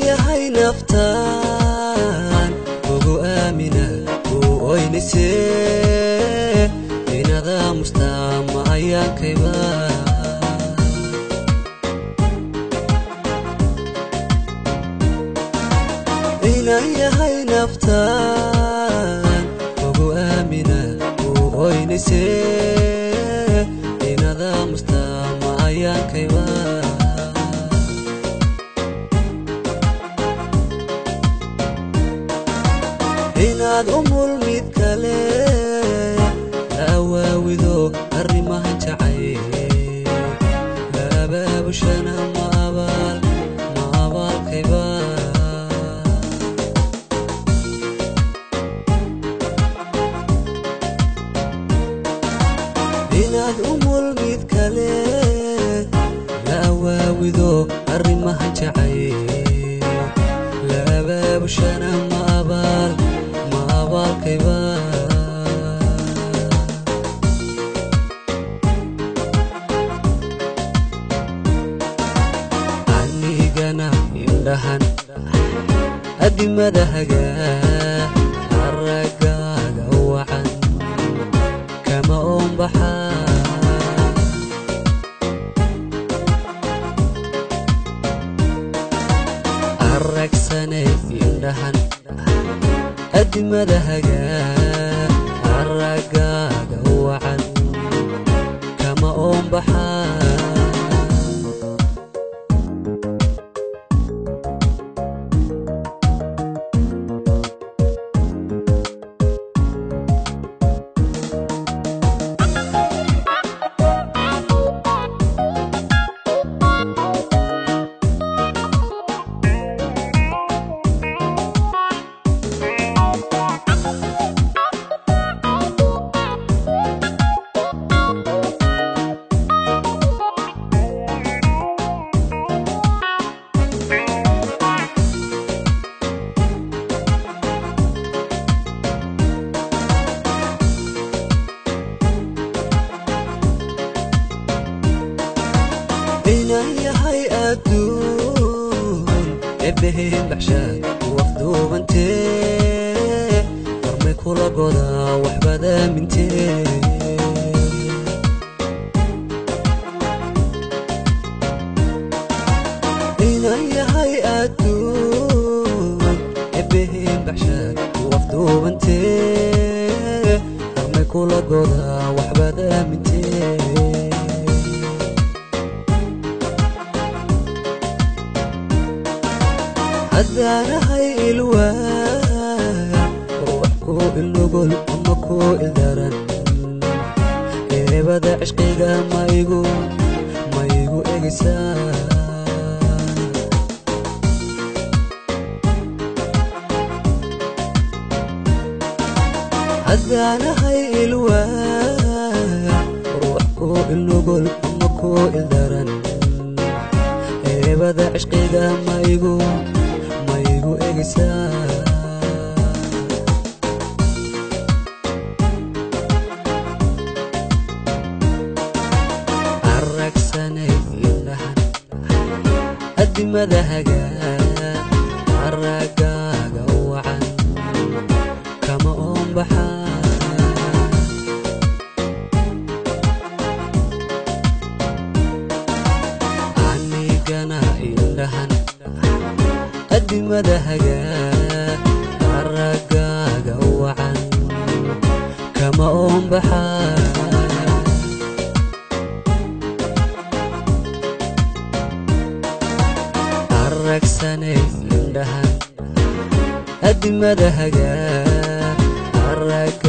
yahay naftaan ugu aamina oo oynisee inada mustama ayaan kayba yahay naftaan ugu aamina oo oynisee inada mustama ayaan kayba inaad umul mid kale awaawido arrimahan jacayl abaabushana ma abaalkayba inaad umul mid kale awaawido arrimahan jacayl abaabushana ma abaalkayba anigana indhahan adimadahaga aragaaga wacan kama oombaxa aragsane indhahan adimadahaga aragaaga wacan kama oombaxa yahay adduun eebbaheen baxshaad wafduubantee warmay kula godaa waxbaad aamintee inan yahay adduun eebbaheen baxshaad wafduubantee warmay kula godaa waxbaad aamintee haddaanahay ilwaa ruux kuu ilnugul ama kuu ildaran eebada cishqiga ma igu egaysaa haddaanahay ilwaa ruux kuu ilnugul ama kuu ildaran eebada cishqiga ma igu egaysaa aragsanay indhahan adimadahaga aragaaga wacan kama oombaxa anigana indhahan adimadahaga aragaaga wacan kama oombaxa سنين لندها أدي مدى هجا الرك